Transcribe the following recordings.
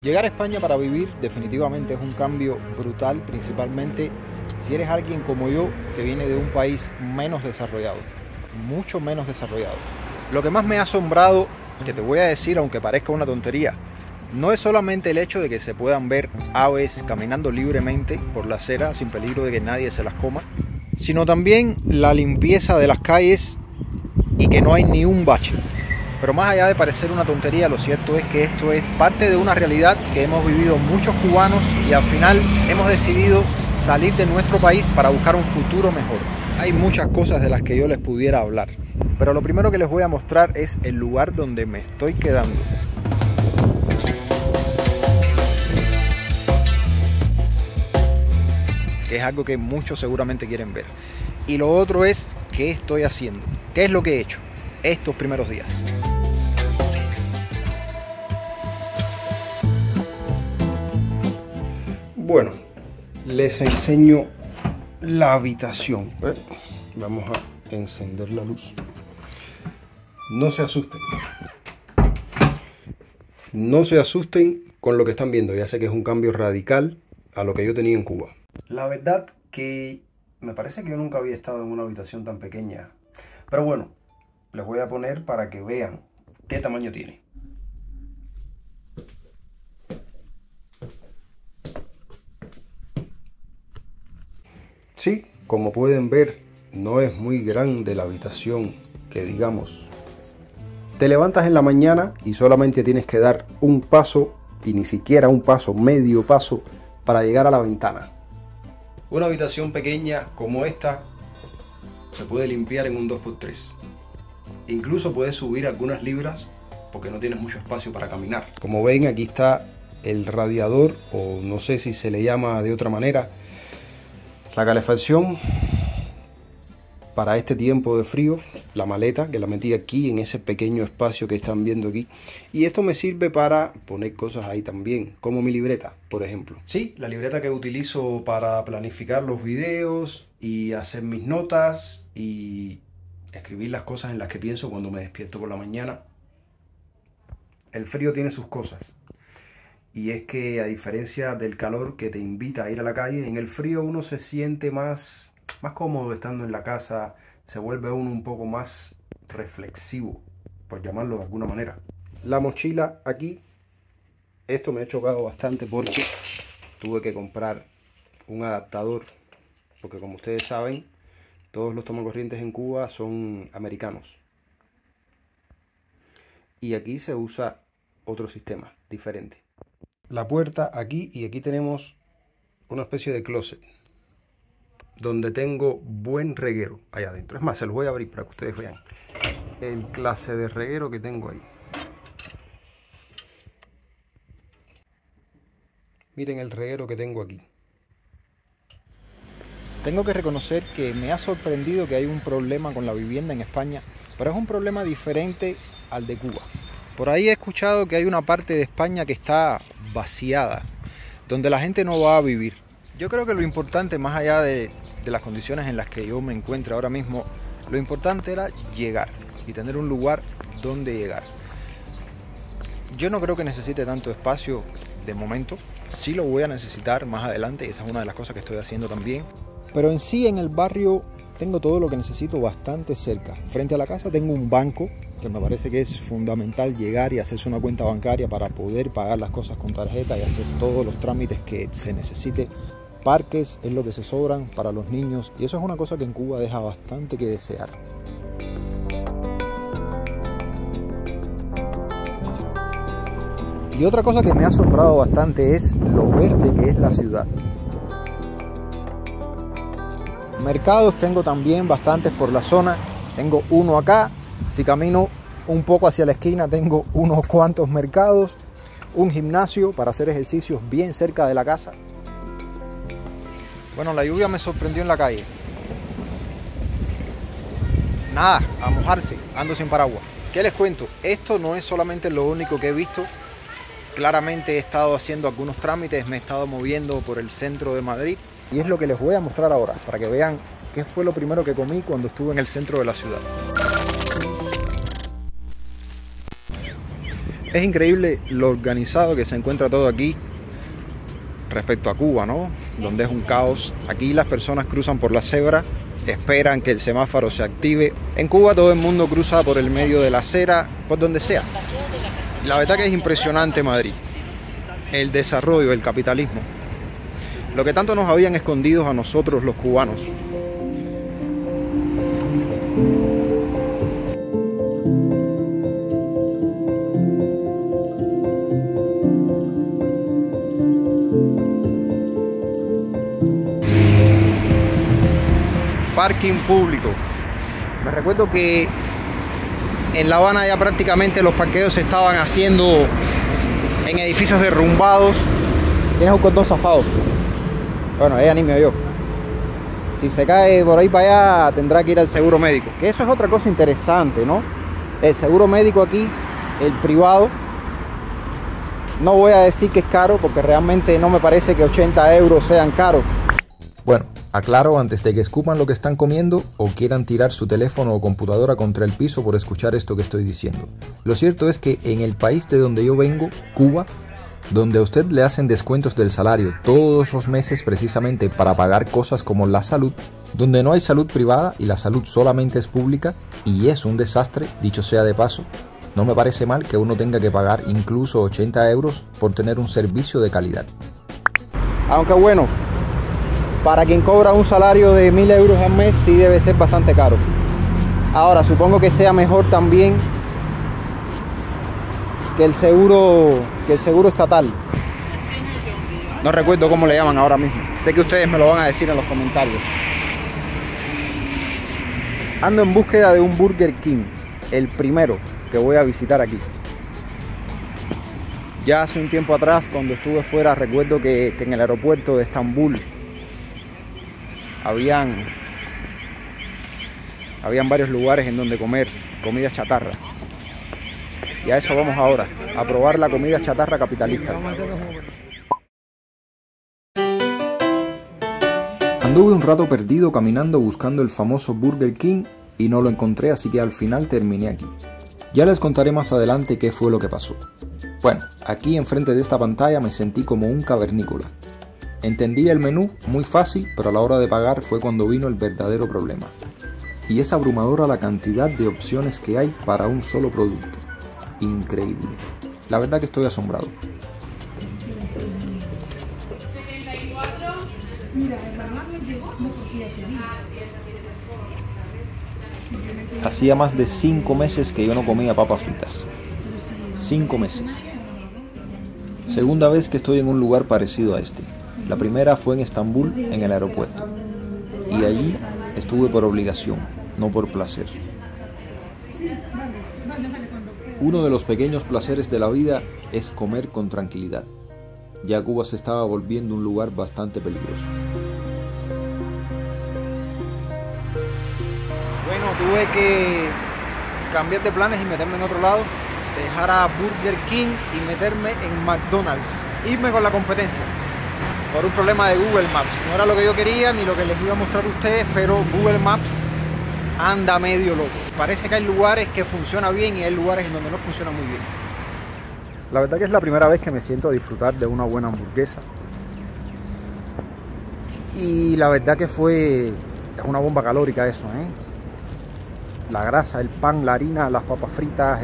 Llegar a España para vivir definitivamente es un cambio brutal, principalmente si eres alguien como yo que viene de un país menos desarrollado, mucho menos desarrollado. Lo que más me ha asombrado, que te voy a decir aunque parezca una tontería, no es solamente el hecho de que se puedan ver aves caminando libremente por la acera sin peligro de que nadie se las coma, sino también la limpieza de las calles y que no hay ni un bache. Pero más allá de parecer una tontería, lo cierto es que esto es parte de una realidad que hemos vivido muchos cubanos y al final hemos decidido salir de nuestro país para buscar un futuro mejor. Hay muchas cosas de las que yo les pudiera hablar, pero lo primero que les voy a mostrar es el lugar donde me estoy quedando. Que es algo que muchos seguramente quieren ver. Y lo otro es qué estoy haciendo, qué es lo que he hecho estos primeros días. Bueno, les enseño la habitación. Vamos a encender la luz. No se asusten. No se asusten con lo que están viendo. Ya sé que es un cambio radical a lo que yo tenía en Cuba. La verdad que me parece que yo nunca había estado en una habitación tan pequeña. Pero bueno, les voy a poner para que vean qué tamaño tiene. Sí, como pueden ver, no es muy grande la habitación, que digamos. Te levantas en la mañana y solamente tienes que dar un paso, y ni siquiera un paso, medio paso, para llegar a la ventana. Una habitación pequeña como esta se puede limpiar en un 2×3. Incluso puedes subir algunas libras porque no tienes mucho espacio para caminar. Como ven, aquí está el radiador, o no sé si se le llama de otra manera, la calefacción para este tiempo de frío, la maleta que la metí aquí en ese pequeño espacio que están viendo aquí. Y esto me sirve para poner cosas ahí también, como mi libreta, por ejemplo. Sí, la libreta que utilizo para planificar los videos y hacer mis notas y escribir las cosas en las que pienso cuando me despierto por la mañana. El frío tiene sus cosas. Y es que a diferencia del calor que te invita a ir a la calle, en el frío uno se siente más cómodo estando en la casa, se vuelve uno un poco más reflexivo, por llamarlo de alguna manera. La mochila aquí, esto me ha chocado bastante porque tuve que comprar un adaptador, porque como ustedes saben, todos los tomacorrientes en Cuba son americanos. Y aquí se usa otro sistema diferente. La puerta aquí, y aquí tenemos una especie de closet donde tengo buen reguero allá adentro. Es más, se los voy a abrir para que ustedes vean el clase de reguero que tengo ahí. Miren el reguero que tengo aquí. Tengo que reconocer que me ha sorprendido que hay un problema con la vivienda en España, pero es un problema diferente al de Cuba. Por ahí he escuchado que hay una parte de España que está vaciada, donde la gente no va a vivir. Yo creo que lo importante, más allá de las condiciones en las que yo me encuentro ahora mismo, lo importante era llegar y tener un lugar donde llegar. Yo no creo que necesite tanto espacio de momento, sí lo voy a necesitar más adelante y esa es una de las cosas que estoy haciendo también. Pero en sí en el barrio tengo todo lo que necesito bastante cerca. Frente a la casa tengo un banco, que me parece que es fundamental llegar y hacerse una cuenta bancaria para poder pagar las cosas con tarjeta y hacer todos los trámites que se necesite. Parques es lo que se sobran para los niños y eso es una cosa que en Cuba deja bastante que desear. Y otra cosa que me ha asombrado bastante es lo verde que es la ciudad. Mercados tengo también bastantes por la zona. Tengo uno acá. Si camino un poco hacia la esquina tengo unos cuantos mercados. Un gimnasio para hacer ejercicios bien cerca de la casa. Bueno, la lluvia me sorprendió en la calle. Nada, a mojarse, ando sin paraguas. ¿Qué les cuento? Esto no es solamente lo único que he visto. Claramente he estado haciendo algunos trámites, me he estado moviendo por el centro de Madrid. Y es lo que les voy a mostrar ahora, para que vean qué fue lo primero que comí cuando estuve en el centro de la ciudad. Es increíble lo organizado que se encuentra todo aquí respecto a Cuba, ¿no? Donde es un caos. Aquí las personas cruzan por la cebra, esperan que el semáforo se active. En Cuba todo el mundo cruza por el medio de la acera, por donde sea. La verdad que es impresionante Madrid, el desarrollo, el capitalismo. Lo que tanto nos habían escondido a nosotros los cubanos. Parking público. Me recuerdo que en La Habana ya prácticamente los parqueos se estaban haciendo en edificios derrumbados. Tienes un cordón zafado. Bueno, ella ni me oyó. Si se cae por ahí para allá tendrá que ir al seguro médico. Que eso es otra cosa interesante, ¿no? El seguro médico aquí, el privado, no voy a decir que es caro porque realmente no me parece que 80 euros sean caros. Bueno, aclaro antes de que escupan lo que están comiendo o quieran tirar su teléfono o computadora contra el piso por escuchar esto que estoy diciendo. Lo cierto es que en el país de donde yo vengo, Cuba, donde a usted le hacen descuentos del salario todos los meses precisamente para pagar cosas como la salud, donde no hay salud privada y la salud solamente es pública y es un desastre, dicho sea de paso, no me parece mal que uno tenga que pagar incluso 80 euros por tener un servicio de calidad. Aunque bueno, para quien cobra un salario de 1000 euros al mes sí debe ser bastante caro. Ahora, supongo que sea mejor también que el seguro estatal. No recuerdo cómo le llaman ahora mismo. Sé que ustedes me lo van a decir en los comentarios. Ando en búsqueda de un Burger King, el primero que voy a visitar aquí. Ya hace un tiempo atrás, cuando estuve fuera, recuerdo que en el aeropuerto de Estambul habían varios lugares en donde comer comida chatarra. Y a eso vamos ahora, a probar la comida chatarra capitalista. Anduve un rato perdido caminando buscando el famoso Burger King y no lo encontré, así que al final terminé aquí. Ya les contaré más adelante qué fue lo que pasó. Bueno, aquí enfrente de esta pantalla me sentí como un cavernícola. Entendí el menú muy fácil, pero a la hora de pagar fue cuando vino el verdadero problema. Y es abrumadora la cantidad de opciones que hay para un solo producto. Increíble. La verdad que estoy asombrado. Hacía más de 5 meses que yo no comía papas fritas. 5 meses. Segunda vez que estoy en un lugar parecido a este. La primera fue en Estambul, en el aeropuerto. Y allí estuve por obligación, no por placer. Uno de los pequeños placeres de la vida es comer con tranquilidad. Ya Cuba se estaba volviendo un lugar bastante peligroso. Bueno, tuve que cambiar de planes y meterme en otro lado, dejar a Burger King y meterme en McDonald's, irme con la competencia. Por un problema de Google Maps. No era lo que yo quería ni lo que les iba a mostrar a ustedes, pero Google Maps anda medio loco. Parece que hay lugares que funcionan bien y hay lugares en donde no funciona muy bien. La verdad que es la primera vez que me siento a disfrutar de una buena hamburguesa. Y la verdad que es una bomba calórica eso, ¿eh? La grasa, el pan, la harina, las papas fritas,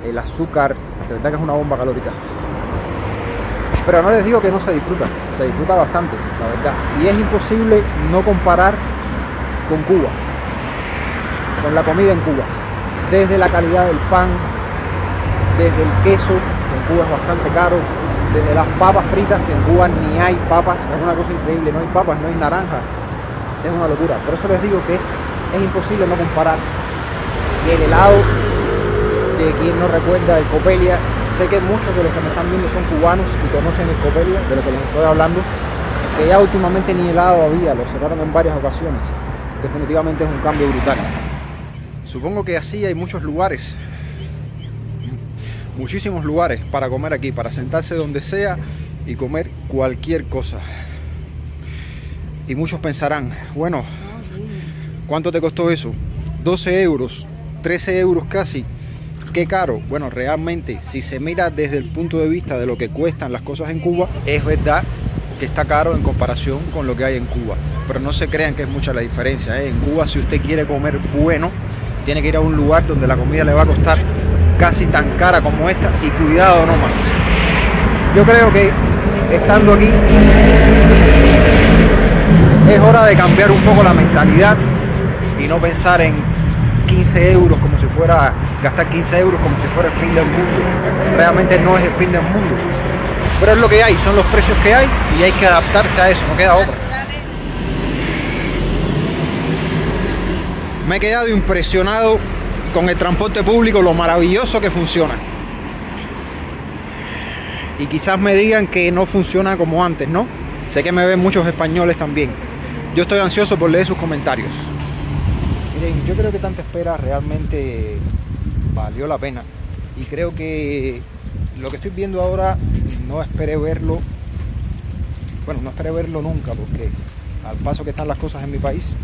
el azúcar. La verdad que es una bomba calórica. Pero no les digo que no se disfruta bastante, la verdad. Y es imposible no comparar con Cuba, con la comida en Cuba. Desde la calidad del pan, desde el queso, que en Cuba es bastante caro, desde las papas fritas, que en Cuba ni hay papas, es una cosa increíble, no hay papas, no hay naranja, es una locura. Por eso les digo que es imposible no comparar. Y el helado, que quien no recuerda el Copelia, sé que muchos de los que me están viendo son cubanos y conocen el Copelia, de lo que les estoy hablando, que ya últimamente ni helado había, lo cerraron en varias ocasiones. Definitivamente es un cambio brutal. Supongo que así hay muchos lugares, muchísimos lugares para comer aquí, para sentarse donde sea y comer cualquier cosa. Y muchos pensarán, bueno, ¿cuánto te costó eso? 12 euros, 13 euros casi. qué caro? Bueno, realmente, si se mira desde el punto de vista de lo que cuestan las cosas en Cuba, es verdad que está caro en comparación con lo que hay en Cuba. Pero no se crean que es mucha la diferencia, ¿eh? En Cuba, si usted quiere comer bueno, tiene que ir a un lugar donde la comida le va a costar casi tan cara como esta, y cuidado, no más. Yo creo que estando aquí es hora de cambiar un poco la mentalidad y no pensar en 15 euros como si fuera, gastar 15 euros como si fuera el fin del mundo. Realmente no es el fin del mundo, pero es lo que hay, son los precios que hay y hay que adaptarse a eso, no queda otra. Me he quedado impresionado con el transporte público, lo maravilloso que funciona. Y quizás me digan que no funciona como antes, ¿no? Sé que me ven muchos españoles también. Yo estoy ansioso por leer sus comentarios. Miren, yo creo que tanta espera realmente valió la pena. Y creo que lo que estoy viendo ahora no esperé verlo. Bueno, no esperé verlo nunca, porque al paso que están las cosas en mi país,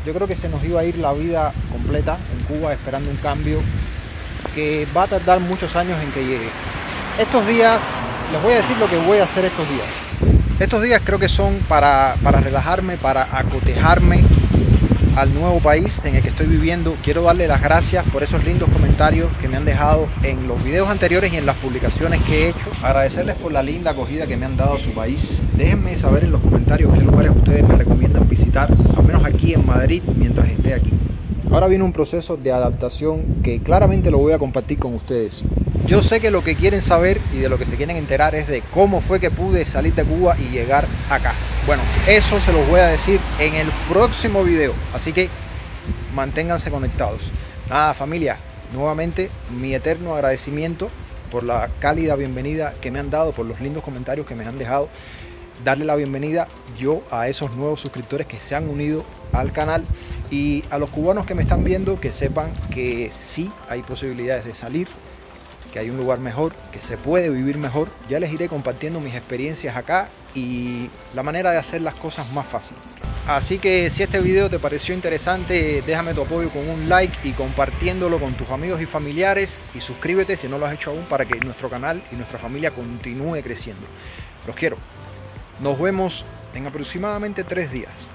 yo creo que se nos iba a ir la vida completa en Cuba esperando un cambio que va a tardar muchos años en que llegue. Estos días, les voy a decir lo que voy a hacer estos días. Estos días creo que son para relajarme, para acotejarme al nuevo país en el que estoy viviendo. Quiero darle las gracias por esos lindos comentarios que me han dejado en los videos anteriores y en las publicaciones que he hecho. Agradecerles por la linda acogida que me han dado a su país. Déjenme saber en los comentarios qué lugares ustedes me recomiendan visitar, al menos aquí en Madrid, mientras esté aquí. Ahora viene un proceso de adaptación que claramente lo voy a compartir con ustedes. Yo sé que lo que quieren saber y de lo que se quieren enterar es de cómo fue que pude salir de Cuba y llegar acá. Bueno, eso se los voy a decir en el próximo video, así que manténganse conectados. Nada, familia, nuevamente mi eterno agradecimiento por la cálida bienvenida que me han dado, por los lindos comentarios que me han dejado. Darle la bienvenida yo a esos nuevos suscriptores que se han unido al canal, y a los cubanos que me están viendo, que sepan que sí hay posibilidades de salir, que hay un lugar mejor, que se puede vivir mejor. Ya les iré compartiendo mis experiencias acá y la manera de hacer las cosas más fácil. Así que si este video te pareció interesante, déjame tu apoyo con un like y compartiéndolo con tus amigos y familiares, y suscríbete si no lo has hecho aún para que nuestro canal y nuestra familia continúe creciendo. Los quiero. Nos vemos en aproximadamente 3 días.